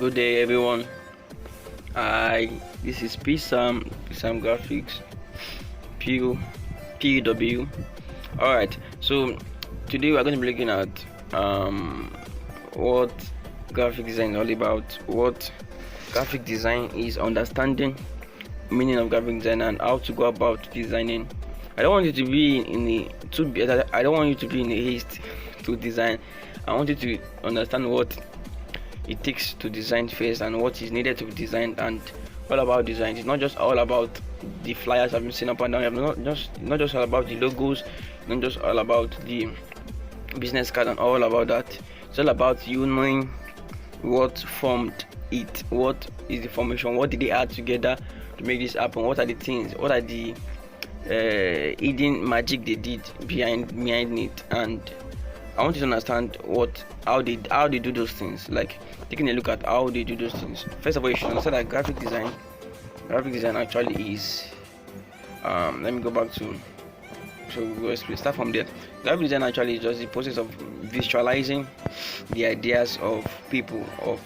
Good day, everyone. Hi, this is PSAM Graphics, PW. All right. So today we are going to be looking at what graphic design is all about. What graphic design is, understanding meaning of graphic design, and how to go about designing. I don't want you to be I don't want you to be in a haste to design. I want you to understand what it takes to design first and what is needed to be designed, and all about design. It's not just all about the flyers I've been seeing up and down. Not just all about the logos, not just all about the business card and all about that. It's all about you knowing what formed it, what is the formation, what did they add together to make this happen, what are the things, what are the hidden magic they did behind it. And I want you to understand how they do those things, like taking a look at how they do those things. First of all, you should understand that graphic design actually is let me go back to, so we'll start from there. Graphic design actually is just the process of visualizing the ideas of people, of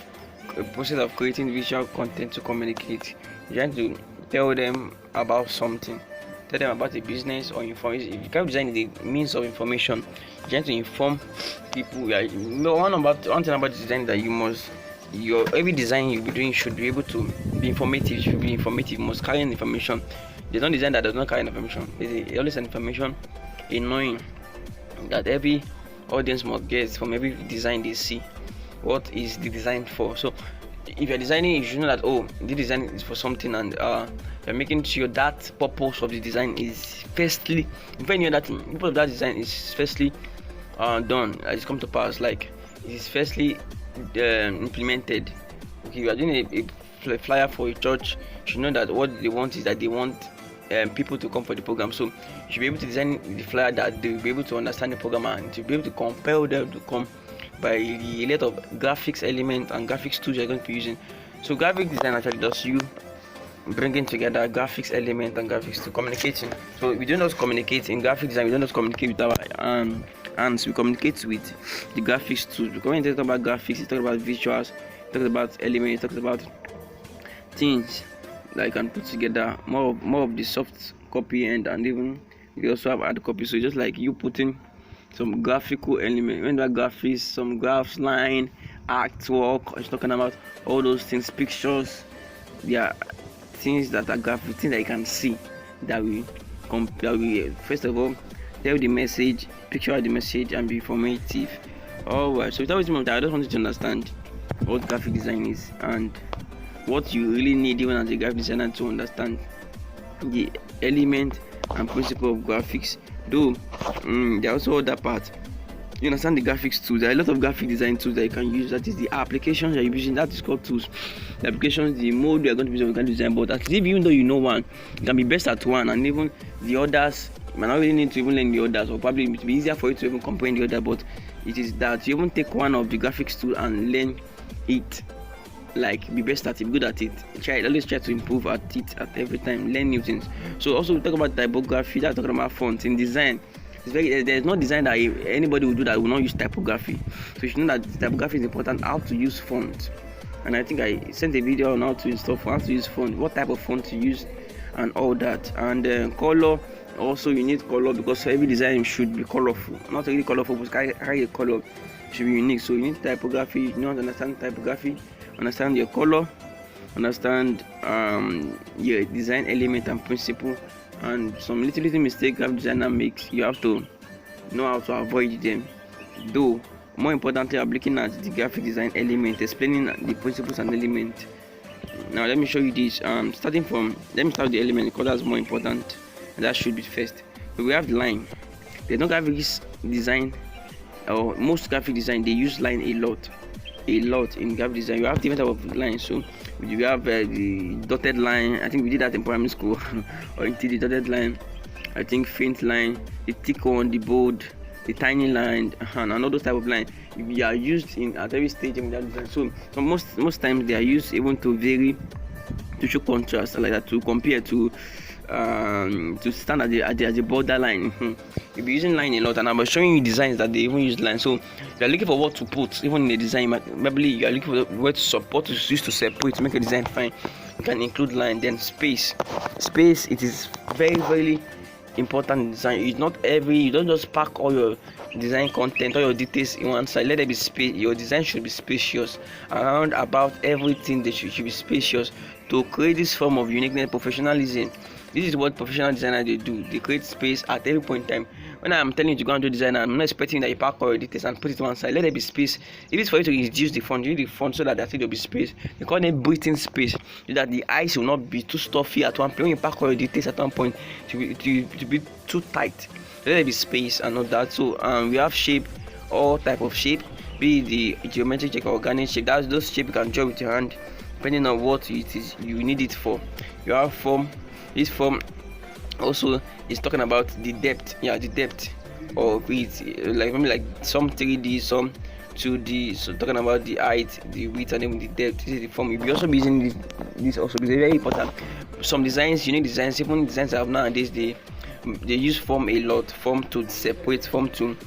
a process of creating visual content to communicate. You're trying to tell them about something, tell them about a business or information. If graphic design is a means of information, you're trying to inform people. One thing about design that every design you'll be doing should be able to be informative. Should be informative. Must carry information. There's no design that does not carry information. There's always an information, a knowing that every audience must get from every design they see. What is the design for? So if you're designing, you should know that the design is for something, and you're making sure that purpose of the design is firstly, if any other thing, purpose of that design is firstly done, it's come to pass, like it is firstly implemented. Okay, you are doing a flyer for a church, you should know that what they want is that they want people to come for the program. So you should be able to design the flyer that they will be able to understand the program and to be able to compel them to come by the lot of graphics element and graphics tools you're going to be using. So graphic design actually does you bringing together graphics element and graphics to communicating. So we don't just communicate in graphic design. We don't just communicate with our hands. We communicate with the graphics tools. Because when you talk about graphics, you talk about visuals, you talk about elements, you talk about things that you can put together, more of the soft copy and even you also have hard copy. So just like you putting some graphical element, when that graphics, some graphs, line, artwork, I was talking about all those things, pictures. They are things that are graphic, things that you can see, that we first of all tell the message, picture the message, and be informative. Alright, so without wasting more time, I just want you to understand what graphic design is and what you really need even as a graphic designer to understand the element and principle of graphics. Though there are also other part. You understand the graphics tools. There are a lot of graphic design tools that you can use. That is the applications that you're using. That is called tools. The applications, the mode you are going to use of graphic design. But at least even though you know one, you can be best at one, and even the others, you might not really need to even learn the others, or probably it will be easier for you to even comprehend the other. But it is that you even take one of the graphics tool and learn it. Like be best at it, be good at it. Always try to improve at it at every time. Learn new things. So also we talk about typography. That's talking about fonts in design. There's no design that anybody will do that will not use typography. So you should know that typography is important. How to use font, and I think I sent a video on how to install font, how to use font, what type of font to use, and all that. And color. Also, you need color because every design should be colorful. Not really colorful, but carry a color. It should be unique. So you need typography. You need to understand typography. Understand your color, understand your design element and principle, and some little mistake graphic designer makes, you have to know how to avoid them. Though more importantly, I'm looking at the graphic design element, explaining the principles and element. Now let me show you this. Let me start with the element because that's more important, and that should be first. So we have the line. There's no graphics design, or most graphic design they use line a lot in graphic design. You have different type of lines. So you have the dotted line. I think we did that in primary school or into the dotted line. I think faint line, the thick one, the bold, the tiny line, and another type of line. They are used at every stage in that design. So most times they are used even to vary, to show contrast like that, to compare to to stand at the borderline. You'll be using line a lot, and I'm showing you designs that they even use line. So you're looking for what to put even in the design. Maybe you're looking for where to support, is used to separate, to make a design fine. You can include line. Then space, it is very important in design. It's not you don't just pack all your design content, all your details in one side. Let there be space. Your design should be spacious around about everything. That should be spacious to create this form of uniqueness, professionalism. This is what professional designers they do. They create space at every point in time. When I'm telling you to go and do design, I'm not expecting that you pack all your details and put it on one side. Let there be space. If it's for you to reduce the font, you need the font so that there will be space. They call it breathing space, so that the eyes will not be too stuffy at one point. When you pack all your details at one point, to be too tight. Let there be space and all that. So we have shape, all type of shape, be the geometric shape or organic shape. That's those shape you can draw with your hand, depending on what it is you need it for. You have form. This form also is talking about the depth. Yeah, the depth of it, like maybe like some 3D, some 2D. So talking about the height, the width, and even the depth. This is the form. You'll be also be using this also because it's very important. Some designs, unique designs, even designs I have nowadays, they use form a lot. Form to separate, form to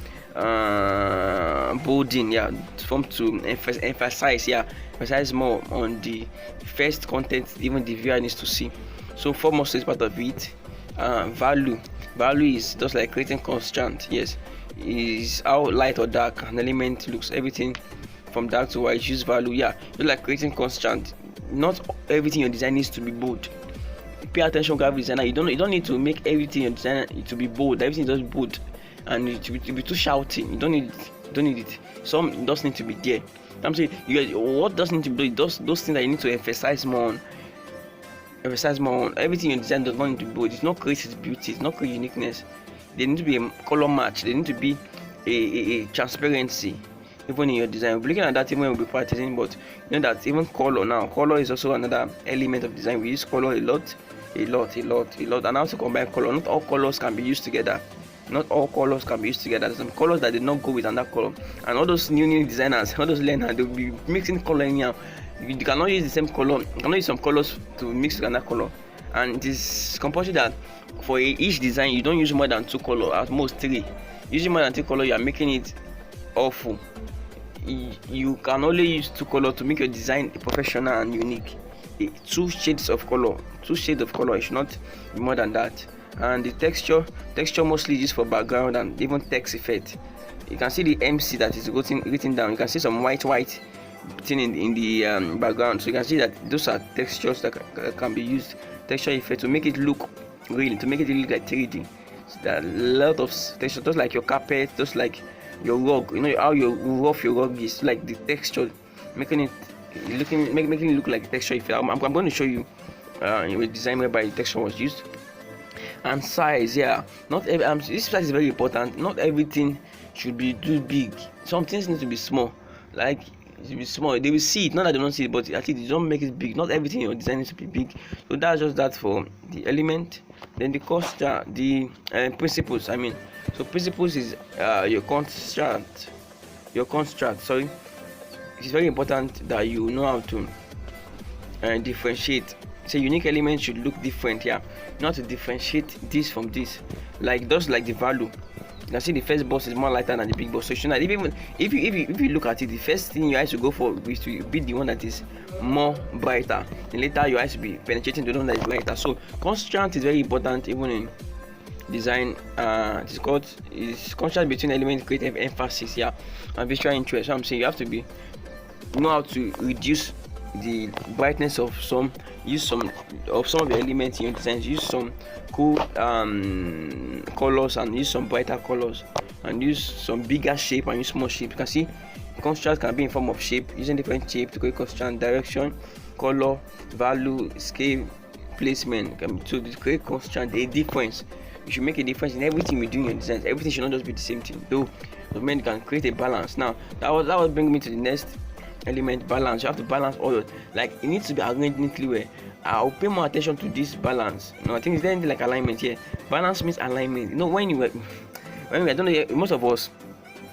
bolding, yeah, form to emphasize more on the first content even the viewer needs to see. So form also is part of it. Value is just like creating constant. Yes, is how light or dark an element looks. Everything from dark to white, use value. Yeah, just like creating constant. Not everything your design needs to be bold. Pay attention, graphic designer. You don't need to make everything your design to be bold. Everything is just bold, and to be too shouting. You don't need it. Some does need to be there. I'm saying what does need to be those things that you need to emphasize more on. Everything you design does not need to be bold. It's not create its beauty. It's not create uniqueness. There need to be a color match. There need to be a transparency even in your design. We'll be looking at that even when we'll be practicing, but you know that even color is also another element of design. We use color a lot, and also combine color. Not all colors can be used together. There's some colors that did not go with another color, and all those new designers, all those learners, they'll be mixing color anyhow. You cannot use the same color. You cannot use some colors to mix with another color, and it is compulsory that for each design you don't use more than 2 colors, at most 3. Using more than 3 colors, you are making it awful. You can only use 2 colors to make your design professional and unique. 2 shades of color. It should not be more than that. And the texture mostly used for background and even text effect. You can see the MC that is written down. You can see some white thing in the background. So you can see that those are textures that can be used, texture effect, to make it look real, to make it look like 3D. So there are a lot of textures, just like your carpet, just like your rug. You know how your rough your rug is, like the texture, making it look like texture effect. I'm going to show you a design whereby the texture was used. And size, yeah, not this size is very important. Not everything should be too big. Some things need to be small. Like it should be small. They will see it, not that they don't see it, but at least they don't make it big. Not everything in your design needs to be big. So that's just that for the element. Then the cost, the principles. So principles is your construct. Sorry, it's very important that you know how to differentiate. So unique elements should look different. Yeah, not to differentiate this from this. Like the value. You can see the first boss is more lighter than the big boss. So even if you look at it, the first thing your eyes will go for is to be the one that is more brighter. And later your eyes will be penetrating to the one that is brighter. So contrast is very important even in design. It's contrast between elements create emphasis, yeah, and visual interest. So I'm saying you have to know how to reduce the brightness of some. Use some of the elements in your designs. Use some cool colors and use some brighter colors, and use some bigger shape and use small shape. You can see contrast can be in form of shape, using different shape to create contrast, direction, color, value, scale, placement. To create contrast, the difference. You should make a difference in everything we do in your designs. Everything should not just be the same thing. Though the men can create a balance. Now that was bring me to the next element, balance. You have to balance all your, like, it needs to be arranged neatly well. I'll pay more attention to this balance. No, I think it's anything like alignment here. Balance means alignment. You know, when we I don't know, most of us,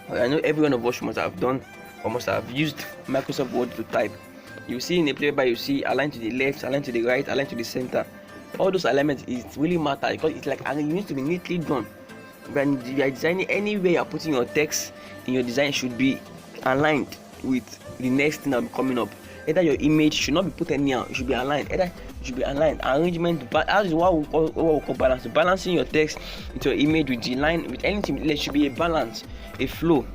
I know every one of us must have done or must have used Microsoft Word to type. You see in a play by you see align to the left, align to the right, align to the center. all those alignments is really matter, because it's like, and it needs to be neatly done. When you are designing, anywhere you are putting your text in your design should be aligned with the next thing that will be coming up. Either your image should not be put anyhow, it should be aligned. Either it should be aligned, arrangement, but that is what we call balance. Balancing your text into your image with the line, with anything, there should be a balance, a flow.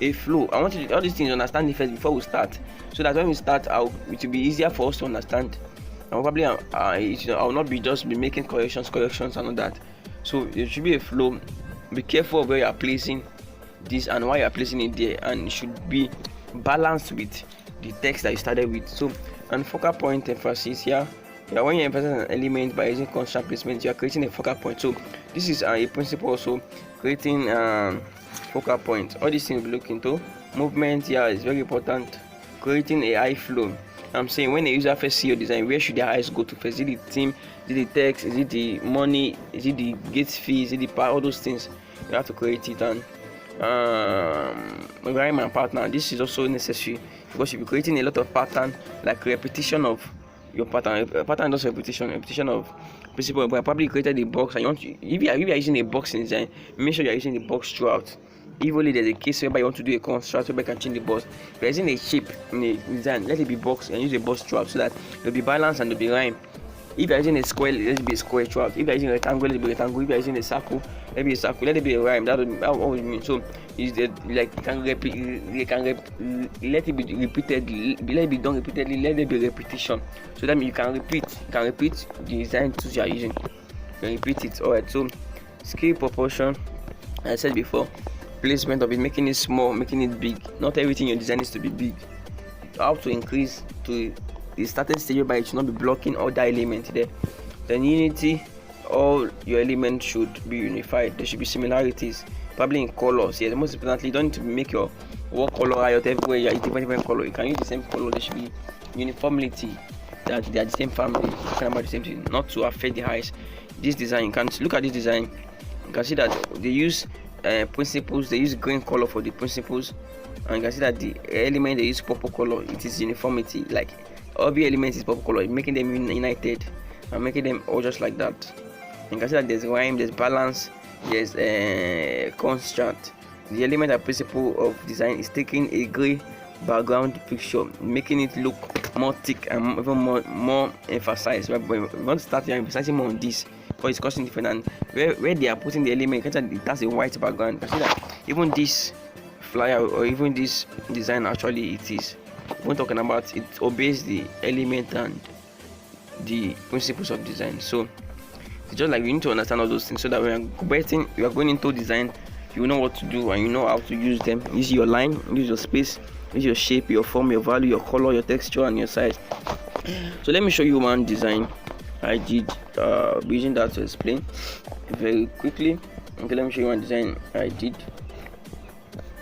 I want you to all these things understand it first before we start, so that when we start, it will be easier for us to understand. And probably I will not be just be making corrections and all that. So there should be a flow. Be careful of where you are placing this and why you are placing it there, and it should be balanced with the text that you started with. So, and focal point emphasis here. Yeah, when you emphasize an element by using constant placement, you are creating a focal point. So this is a principle also, creating focal point. All these things we look into. Movement here is very important. Creating a eye flow. I'm saying when a user first see your design, where should their eyes go to first? Is it the theme? Is it the text? Is it the money? Is it the gate fee? Is it the all those things? You have to create it. And regarding my partner, this is also necessary, because you'll be creating a lot of pattern, like repetition of your pattern. Pattern is repetition of principle. But I probably created a box, and you want to, if you are using a box in design, make sure you are using the box throughout. If only there's a case whereby you want to do a construct whereby you can change the box, if you're using a shape in a design, let it be box and use a box throughout, so that there'll be balance and there'll be rhyme. If you're using a square, let it be a square throughout. If you're using a rectangle, let it be a rectangle. If you're using a circle, let it be a circle. Let it be a rhyme. That would mean. So is that like let it be repeated. Let it be done repeatedly. Let it be repetition. So that means you can repeat the design tools you are using. You can repeat it. Alright. So scale proportion. As I said before, placement of it, making it small, making it big. Not everything your design needs to be big. How to increase to the starting stage whereby it should not be blocking all the elements there. Then unity, all your elements should be unified. There should be similarities, probably in colors. Yeah, the most importantly, you don't need to make your work color riot everywhere. You are different color. You can use the same color. There should be uniformity, that they are the same family, talking about the same thing, not to affect the eyes. This design, you can look at this design. You can see that they use principles. They use green color for the principles, and you can see that the element they use purple color. It is uniformity, like every element is purple color, making them united and making them all just like that. You can see that there's rhyme, there's balance, there's construct. The element and principle of design is taking a gray background picture, making it look more thick and even more emphasized. But we want to start here emphasizing more on this, because it's costing different. And where they are putting the element, you can see that it has a white background. You can see that even this flyer or even this design, actually it is, when talking about it, obeys the element and the principles of design. So it's just like we need to understand all those things, so that when we are going into design, you know what to do and you know how to use them. Use your line, use your space, use your shape, your form, your value, your color, your texture, and your size. So let me show you one design I did using that to explain very quickly. Okay, let me show you one design I did.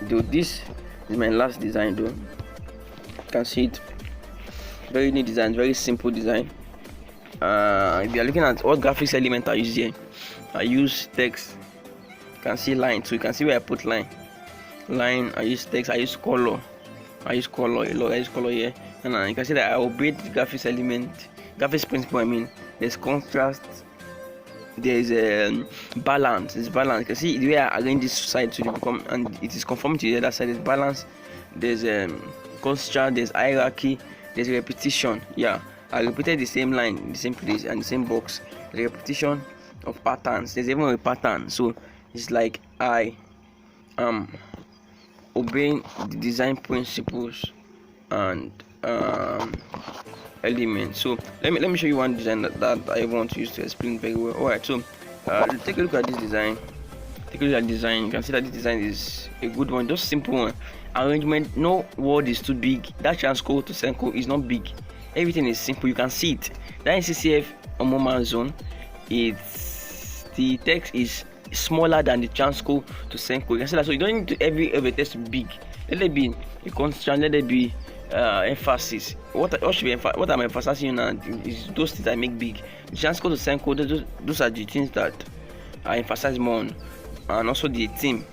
Though this is my last design, though. You can see it. Very neat design, very simple design. If you are looking at what graphics element I use here, I use text. You can see line, so you can see where I put line. I use text, I use color a lot. I use color here, and you can see that I obeyed the graphics principle. I mean, there's contrast, there's balance. You can see the way I arrange this side to become, and it is conforming to the other side. There's balance, there's construct, there's hierarchy, there's repetition. Yeah, I repeated the same line in the same place and the same box. The repetition of patterns. There's even a pattern. So it's like I am obeying the design principles and elements. So let me show you one design that I want to use to explain very well. Alright, so take a look at this design. You can see that this design is a good one, just simple one. Arrangement, no word is too big. That transcode to Senko is not big. Everything is simple. You can see it. That CCF on moment zone, the text is smaller than the transcode to Senko. You can see that. So you don't need to every text to be big. Let it be a constant. Let it be emphasis. What I'm emphasizing now is those things I make big. The transcode to Senko, those are the things that I emphasize more on, and also the theme.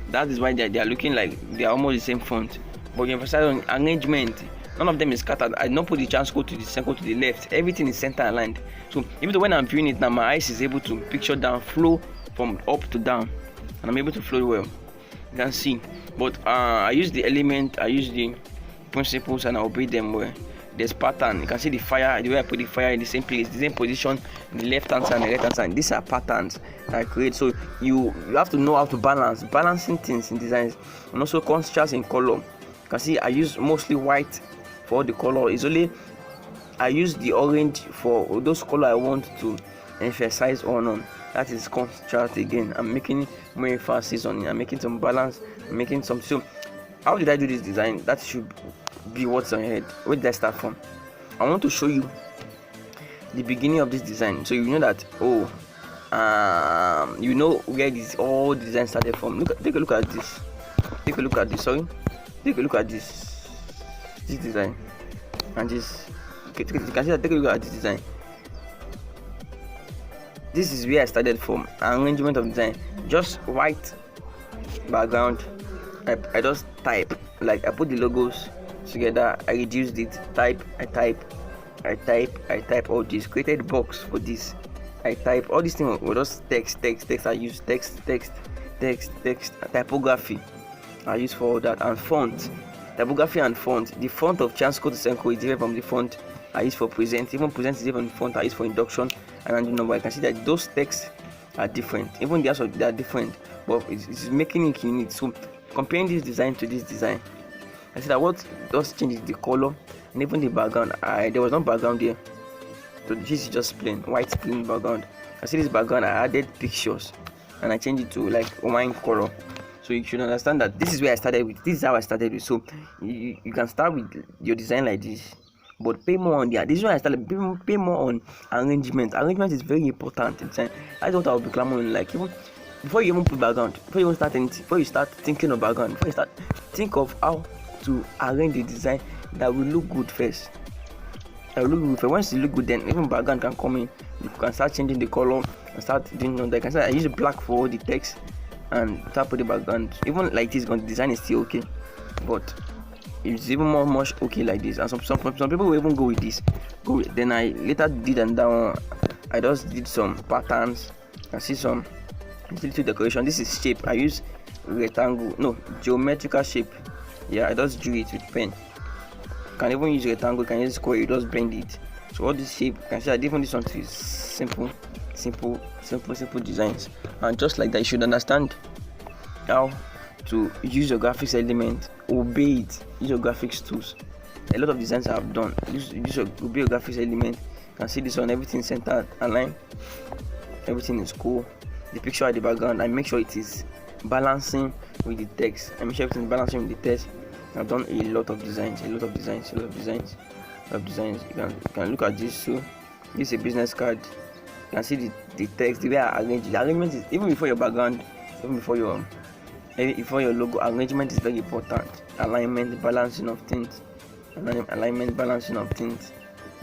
That is why they are looking like they are almost the same font, but you emphasize on arrangement None of them is scattered. I did not put the chance code to the circle to the left. Everything is center aligned. So even though when I'm viewing it now, my eyes is able to picture down, flow from up to down, and I'm able to flow well. You can see. But I use the element, I use the principles, and I obey them well. There's pattern. You can see the fire, the way I put the fire in the same place, the same position, the left hand side and the right hand side. These are patterns that I create. So you have to know how to balancing things in designs, and also contrast in color. You can see I use mostly white for the color. It's only I use the orange for those color I want to emphasize on. That is contrast again. I'm making more emphasis on it. I'm making some balance. I'm making some. So how did I do this design? That should be what's on your head. Where did I start from? I want to show you the beginning of this design, so you know that you know where this all the design started from. Take a look at this. Take a look at this. Take a look at this design, and this. You can see that. Take a look at this design. This is where I started from. Arrangement of design, just white background. I just type, like I put the logos together, I reduced it, I type all this, created box for this, I type all these things were just text. I use text, typography I use for all that, and font, typography and font. The font of Chance Code to Senko is different from the font I use for present. Even present is different from the font I use for induction and random number. I can see that those texts are different, even they are different, but it's making it unique. So comparing this design to this design, I see that what does change is the color and even the background. There was no background here, so this is just plain white plain background. I see this background, I added pictures and I changed it to like wine color. So you should understand that this is where I started with. This is how I started with. So you can start with your design like this, but pay more on this is why I started. Pay more on arrangement. Arrangement is very important in design. That's what I'll be clamoring, like, even before you even put background, before you even start anything, before you start thinking of background, before you start think of how to arrange the design that will look good first. Once you look good, then even background can come in. You can start changing the color and start doing that. I can say I use black for the text and tap with the background. Even like this, the design is still okay, but it's even much okay like this. And some people will even go with this. Then I later did and down. I just did some patterns. I see some little decoration. This is shape. I use geometrical shape. Yeah, I just drew it with pen. You can even use rectangle. You can use square. You just bend it. So all this shape, you can see that even this one is simple designs. And just like that, you should understand how to use your graphics element, obey it, use your graphics tools. A lot of designs I have done, obey your graphics element. You can see this one, everything centered, aligned, everything is cool. The picture at the background, I make sure it is balancing with the text. I make sure everything is balancing with the text. I've done a lot of designs. You can look at this. So this is a business card. You can see the text, the way I arrange it. The arrangement is even before your background, even before your logo. Arrangement is very important. Alignment, balancing of things. Balancing of things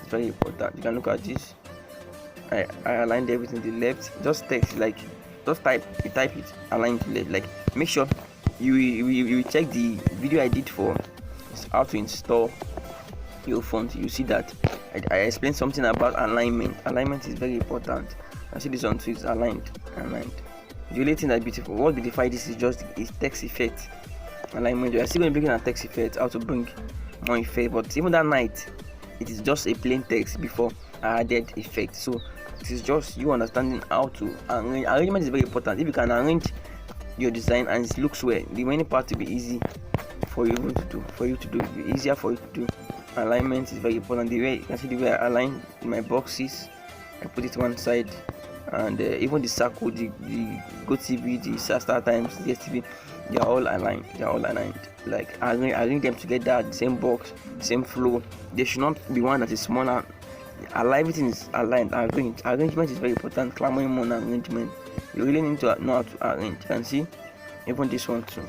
is very important. You can look at this. I aligned everything to the left. Just text, like just type it, align to left. Like make sure you check the video I did for how to install your font. You see that I explained something about alignment. Alignment is very important. I see this one too is aligned. The only thing that's beautiful, what beautify this is just is text effect. Alignment. We are still going to bring in a text effect, how to bring more effect, but even that night it is just a plain text before I added effect. So it is just you understanding how to arrange. Arrangement is very important. If you can arrange your design and it looks well, the remaining part will be easy for you to do. It'll be easier for you to do. Alignment is very important. The way you can see the way I align my boxes, I put it one side, and even the circle, the GoTV, the Star Times, the DSTV, they are all aligned. Like I arrange them together, the same box, same flow. There should not be one that is smaller. Everything is aligned. Arrangement is very important. Clamoring on arrangement. You really need to know how to arrange. You can see even this one too.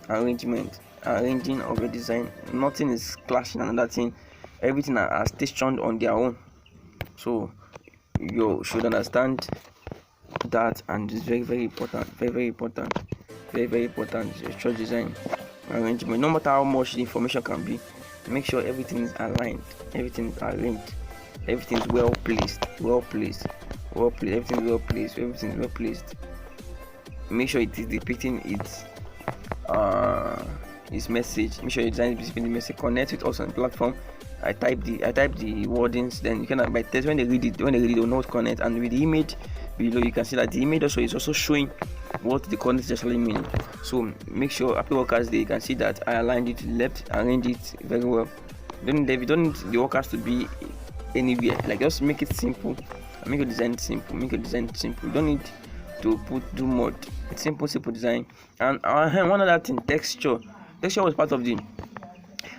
Arranging of your design. Nothing is clashing another thing. Everything are stationed on their own. So you should understand that, and it's very important. Very important. Your design arrangement. No matter how much the information can be, Make sure everything is aligned, everything is arranged, everything is well placed, everything is well placed. Make sure it is depicting its message. Make sure you design the message. Connect with us on the platform. I type the wordings, then you can by test when they read it, they'll know what connect. And with the image below, you can see that the image also is also showing what the connect is actually meaning. So make sure after workers day, you can see that I aligned it to the left, arrange it very well. You don't need the workers to be anywhere. Like, just make it simple and make your design simple. You don't need to do more. It's simple design. And one other thing, texture was part of the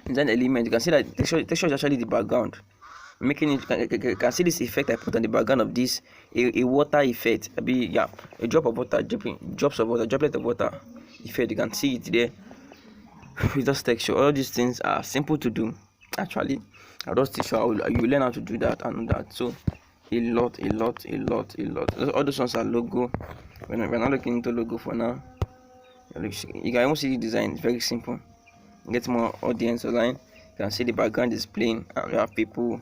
design element. You can see that texture is actually the background, making it. You can see this effect I put on the background of this, a water effect. A drop of water, droplet of water effect. You can see it there with this texture. All these things are simple to do. Actually, I'll just teach you. You will learn how to do that and that. So a lot. All those ones are logo. We're not looking into logo for now. You can even see the design. It's very simple. Get more audience online. You can see the background is plain, and we have people,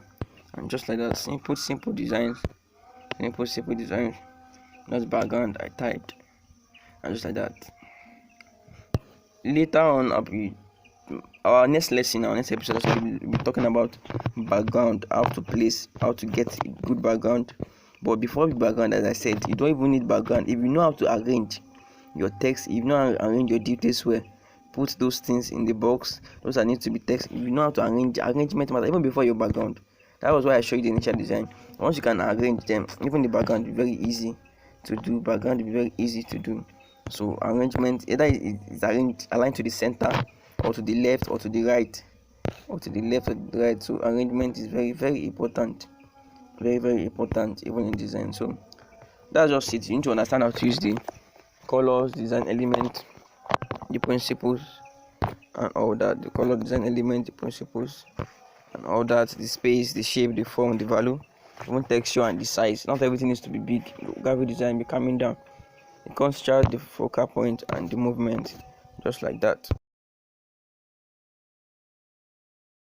and just like that. Simple designs. That's background I typed, and just like that. Later on, our next lesson, our next episode, we'll be talking about background, how to get a good background. But before the background, as I said, you don't even need background if you know how to arrange your text. If you know how to arrange your details well, put those things in the box. Those that need to be text. If you know how to arrangement matter even before your background. That was why I showed you the initial design. Once you can arrange them, even the background will be very easy to do. So arrangement, either it's aligned to the center, or to the left, or to the right, So arrangement is very, very important. Very important even in design. So that's just it. You need to understand how to use the colors, design element, the principles, and all that. The color, design element, the principles, and all that. The space, the shape, the form, the value, even texture and the size. Not everything needs to be big. Graphic design be coming down. The construct, the focal point, and the movement, just like that.